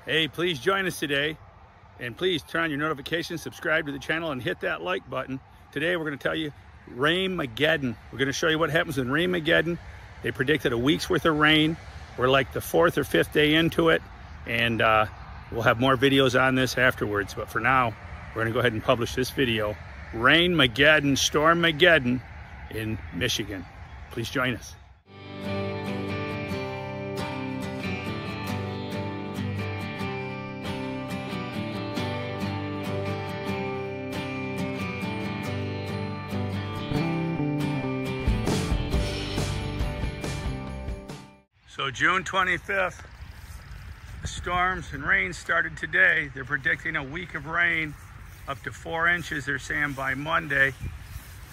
Hey, please join us today, and please turn on your notifications, subscribe to the channel, and hit that like button. Today we're going to tell you Rain MaGeddon. We're going to show you what happens in Rain MaGeddon. They predicted a week's worth of rain. We're like the 4th or 5th day into it, and we'll have more videos on this afterwards. But for now, we're going to go ahead and publish this video. Rain MaGeddon, Storm Mageddon in Michigan. Please join us. So June 25th, the storms and rain started today. They're predicting a week of rain, up to 4 inches, they're saying, by Monday.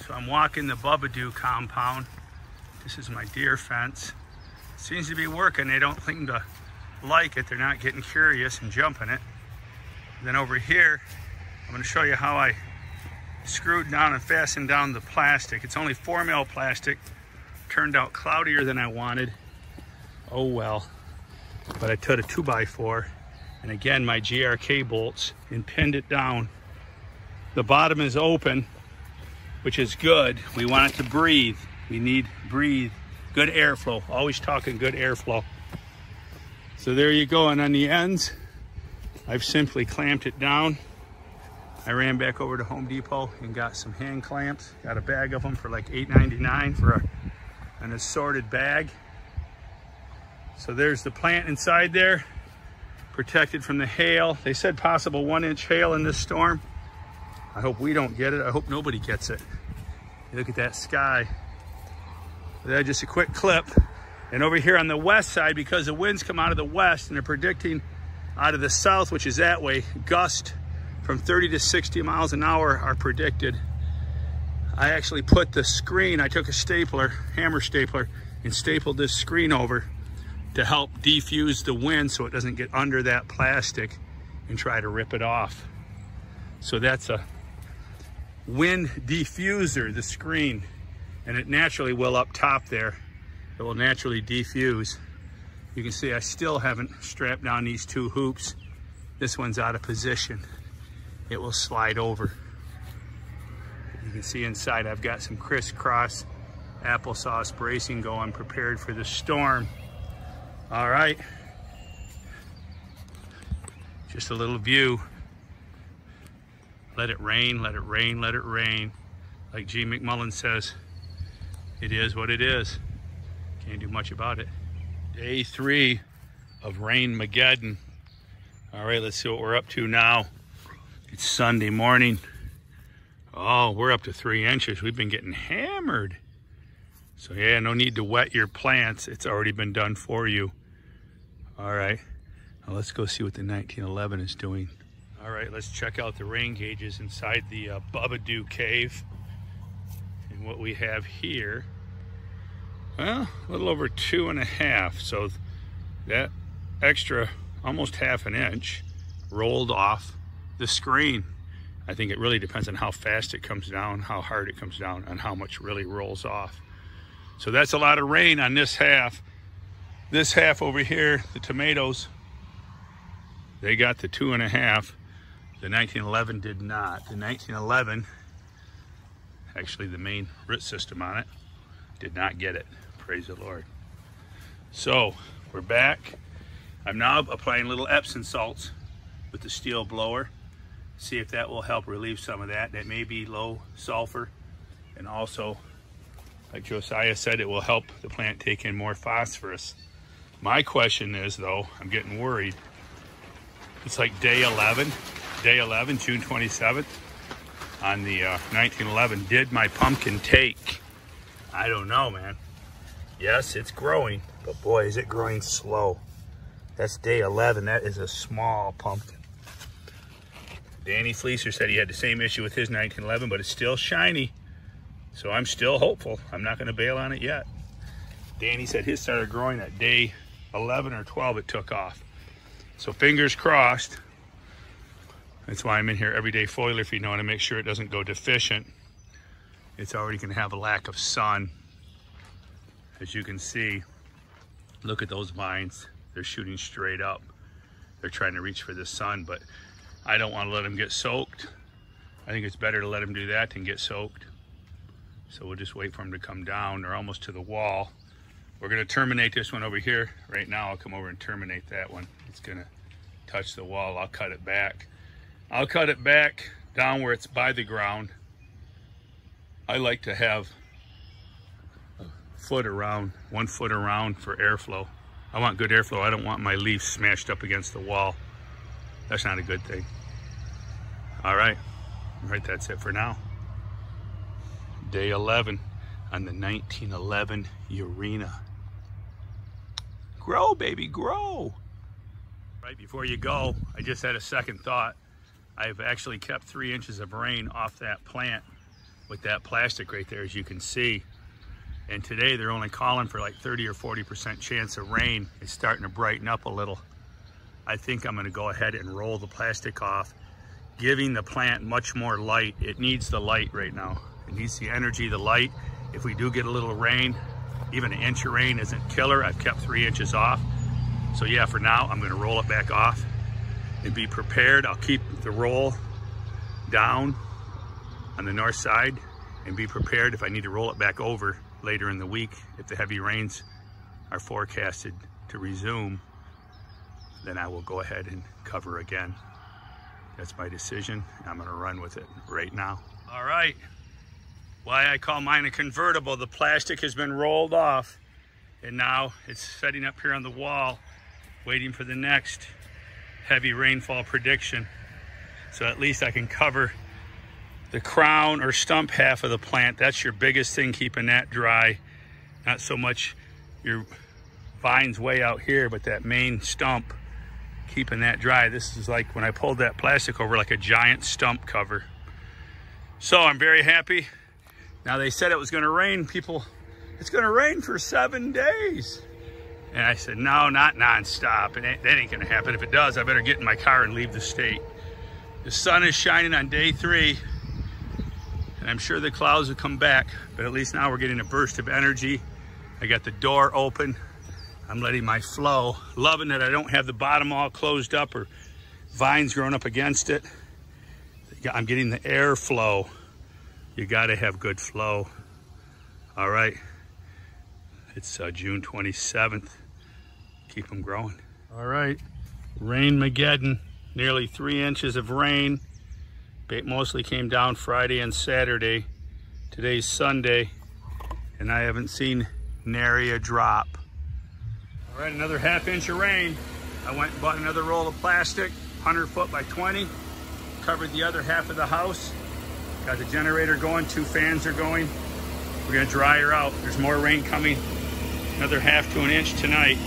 So I'm walking the Bubba compound. This is my deer fence. Seems to be working. They don't seem to like it. They're not getting curious and jumping it. And then over here, I'm going to show you how I screwed down and fastened down the plastic. It's only 4mm plastic. Turned out cloudier than I wanted. Oh well, but I took a 2x4 and again my GRK bolts and pinned it down. The bottom is open, which is good. We want it to breathe. We need good airflow. Always talking good airflow. So there you go, and on the ends, I've simply clamped it down. I ran back over to Home Depot and got some hand clamps. Got a bag of them for like $8.99 for an assorted bag. So there's the plant inside there, protected from the hail. They said possible 1-inch hail in this storm. I hope we don't get it. I hope nobody gets it. Look at that sky. That's just a quick clip. And over here on the west side, because the winds come out of the west and they're predicting out of the south, which is that way, gusts from 30 to 60 miles an hour are predicted. I actually put the screen, I took a stapler, hammer stapler, and stapled this screen over to help defuse the wind so it doesn't get under that plastic and try to rip it off. So that's a wind diffuser, the screen, and it naturally will up top there. It will naturally diffuse. You can see I still haven't strapped down these 2 hoops. This one's out of position. It will slide over. You can see inside I've got some crisscross applesauce bracing going, prepared for the storm. All right, just a little view. Let it rain, let it rain, let it rain. Like G. McMullen says, it is what it is. Can't do much about it. Day 3 of Rain MaGeddon. All right, let's see what we're up to now. It's Sunday morning. Oh, we're up to 3 inches. We've been getting hammered. So yeah, no need to wet your plants. It's already been done for you. All right, now let's go see what the 1911 is doing. All right, let's check out the rain gauges inside the Bubba cave. And what we have here, well, a little over 2.5. So that extra, almost 1/2 inch, rolled off the screen. I think it really depends on how fast it comes down, how hard it comes down, and how much really rolls off. So that's a lot of rain on this half. This half over here, the tomatoes, they got the 2.5. The 1911 did not. The 1911, actually the main root system on it, did not get it. Praise the Lord. So we're back. I'm now applying little Epsom salts with the steel blower. See if that will help relieve some of that. That may be low sulfur, and also, like Josiah said, it will help the plant take in more phosphorus. My question is, though, I'm getting worried. It's like day 11, June 27th, on the 1911. Did my pumpkin take? I don't know, man. Yes, it's growing, but boy, is it growing slow. That's day 11. That is a small pumpkin. Danny Fleecer said he had the same issue with his 1911, but it's still shiny. So I'm still hopeful. I'm not going to bail on it yet. Danny said his started growing at day 11 or 12, it took off. So fingers crossed. That's why I'm in here every day foliar feeding. I want to make sure it doesn't go deficient. It's already going to have a lack of sun. As you can see, look at those vines. They're shooting straight up. they're trying to reach for the sun, but I don't want to let them get soaked. I think it's better to let them do that than get soaked. So we'll just wait for them to come down. They're almost to the wall. We're gonna terminate this one over here. Right now, I'll come over and terminate that one. It's gonna touch the wall. I'll cut it back. I'll cut it back down where it's by the ground. I like to have a foot around, 1 foot around for airflow. I want good airflow. I don't want my leaves smashed up against the wall. That's not a good thing. All right, that's it for now. Day 11 on the 1911 Urena. Grow, baby, grow. Right before you go, I just had a second thought. I've actually kept 3 inches of rain off that plant with that plastic right there, as you can see. And today they're only calling for like 30 or 40% chance of rain. It's starting to brighten up a little. I think I'm gonna go ahead and roll the plastic off, giving the plant much more light. It needs the light right now. It needs the energy, the light. If we do get a little rain, even an inch of rain isn't killer. I've kept 3 inches off. So yeah, for now, I'm gonna roll it back off and be prepared. I'll keep the roll down on the north side and be prepared if I need to roll it back over later in the week. If the heavy rains are forecasted to resume, then I will go ahead and cover again. That's my decision. I'm gonna run with it right now. All right, why I call mine a convertible. The plastic has been rolled off and now it's setting up here on the wall, waiting for the next heavy rainfall prediction. So at least I can cover the crown or stump half of the plant. That's your biggest thing, keeping that dry. Not so much your vines way out here, but that main stump, keeping that dry. This is like when I pulled that plastic over, like a giant stump cover. So I'm very happy. Now they said it was gonna rain, people. It's gonna rain for 7 days. And I said, no, not nonstop. And that ain't gonna happen. If it does, I better get in my car and leave the state. The sun is shining on day 3. And I'm sure the clouds will come back, but at least now we're getting a burst of energy. I got the door open. I'm letting my flow, loving that I don't have the bottom all closed up or vines growing up against it. I'm getting the air flow. You gotta have good flow. All right, it's June 27th. Keep them growing. All right, Rain MaGeddon, nearly 3 inches of rain. Mostly came down Friday and Saturday. Today's Sunday, and I haven't seen nary a drop. All right, another ½ inch of rain. I went and bought another roll of plastic, 100 foot by 20. Covered the other half of the house. Got the generator going, 2 fans are going. We're gonna dry her out. There's more rain coming. Another ½ to an inch tonight.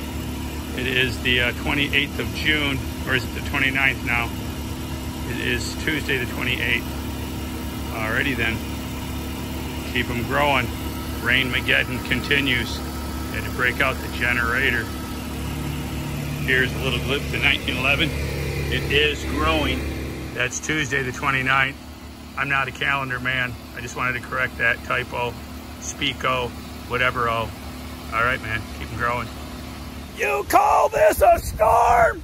It is the 28th of June, or is it the 29th now? It is Tuesday the 28th. Alrighty then. Keep them growing. Rain MaGeddon continues. Had to break out the generator. Here's a little glimpse of 1911. It is growing. That's Tuesday the 29th. I'm not a calendar man. I just wanted to correct that typo, speako, whatever. Oh, all right, man. Keep them growing. You call this a storm?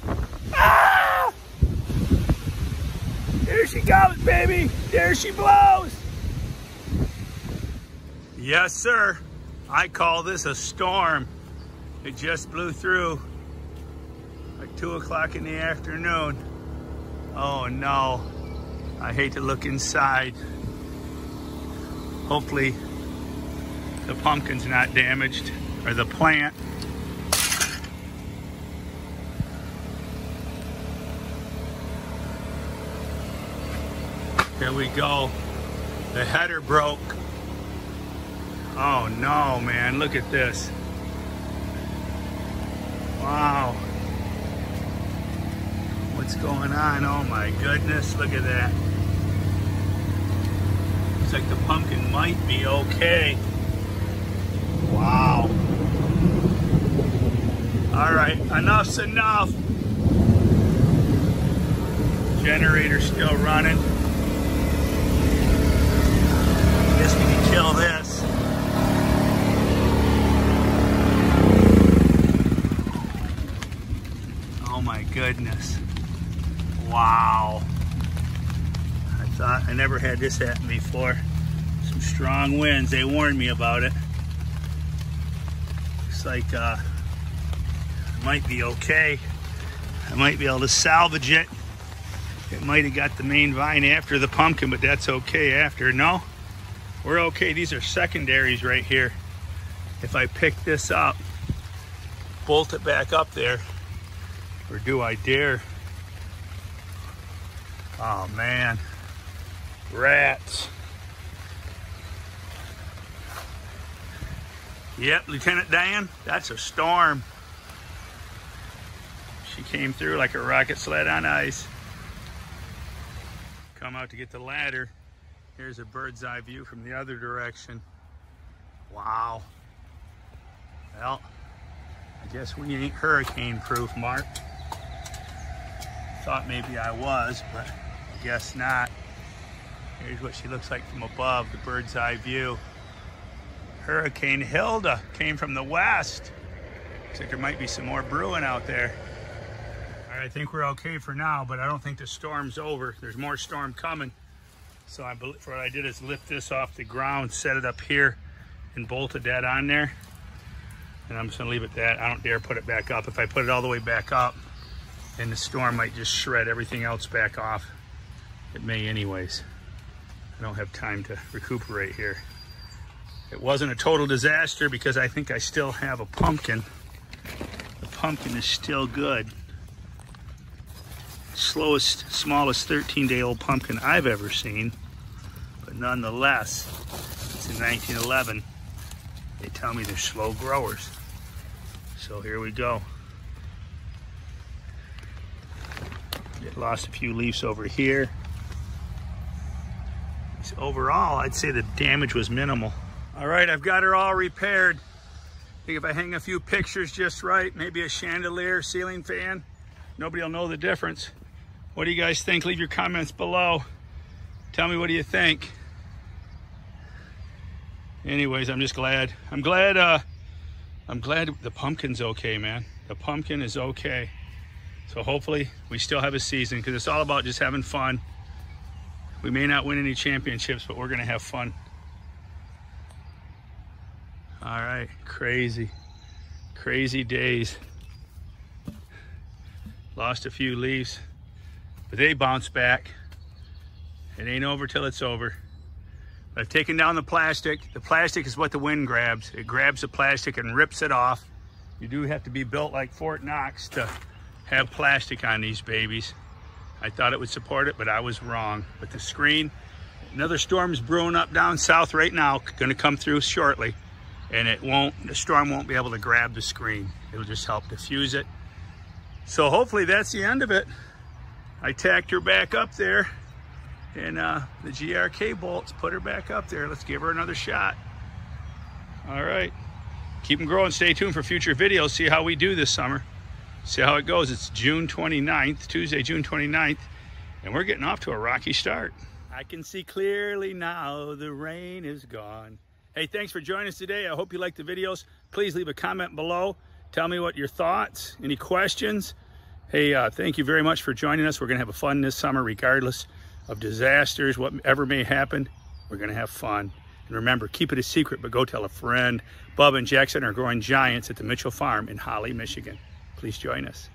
Ah! There she goes, baby. There she blows. Yes, sir. I call this a storm. It just blew through like 2 o'clock in the afternoon. Oh no. I hate to look inside. Hopefully the pumpkin's not damaged, or the plant. Here we go. The header broke. Oh no, man, look at this. Wow. What's going on? Oh my goodness, look at that. Looks like the pumpkin might be okay. Wow. All right, enough's enough. Generator's still running. Guess we can kill this. Oh my goodness. goodness. Wow. I never had this happen before. Some strong winds. They warned me about it. Looks like it might be okay. I might be able to salvage it. It might have got the main vine after the pumpkin, but that's okay after. No, we're okay. These are secondaries right here. If I pick this up, bolt it back up there, or do I dare? Oh man, rats. Yep, Lieutenant Dan, that's a storm. She came through like a rocket sled on ice. Come out to get the ladder. Here's a bird's eye view from the other direction. Wow. Well, I guess we ain't hurricane proof, Mark. Thought maybe I was, but I guess not. Here's what she looks like from above, the bird's eye view. Hurricane Hilda came from the west. Looks like there might be some more brewing out there. All right, I think we're okay for now, but I don't think the storm's over. There's more storm coming. So what I did is lift this off the ground, set it up here, and bolted that on there. And I'm just gonna leave it that. I don't dare put it back up. If I put it all the way back up, then the storm might just shred everything else back off. It may anyways. I don't have time to recuperate here. It wasn't a total disaster because I think I still have a pumpkin. The pumpkin is still good. Slowest, smallest 13-day-old pumpkin I've ever seen. But nonetheless, it's in 1911. They tell me they're slow growers. So here we go. Lost a few leaves over here. So overall, I'd say the damage was minimal. All right, I've got her all repaired. I think if I hang a few pictures just right, maybe a chandelier, ceiling fan, nobody will know the difference. What do you guys think? Leave your comments below. Tell me, what do you think? Anyways, I'm just glad. I'm glad the pumpkin's okay, man. The pumpkin is okay. So hopefully we still have a season, because it's all about just having fun. We may not win any championships, but we're gonna have fun. All right, crazy days. Lost a few leaves, but they bounced back. It ain't over till it's over. But I've taken down the plastic. The plastic is what the wind grabs. It grabs the plastic and rips it off. You do have to be built like Fort Knox to have plastic on these babies. I thought it would support it, but I was wrong. But the screen, another storm's brewing up down south right now, gonna come through shortly. And the storm won't be able to grab the screen. It'll just help diffuse it. So hopefully that's the end of it. I tacked her back up there, and the GRK bolts put her back up there. Let's give her another shot. All right, keep them growing. Stay tuned for future videos. See how we do this summer. See how it goes. It's June 29th, Tuesday, June 29th, and we're getting off to a rocky start. I can see clearly now the rain is gone. Hey, thanks for joining us today. I hope you liked the videos. Please leave a comment below. Tell me what your thoughts, any questions. Hey, thank you very much for joining us. We're gonna have a fun this summer, regardless of disasters, whatever may happen. We're gonna have fun. And remember, keep it a secret, but go tell a friend. Bubba and Jackson are growing giants at the Mitchell Farm in Holly, Michigan. Please join us.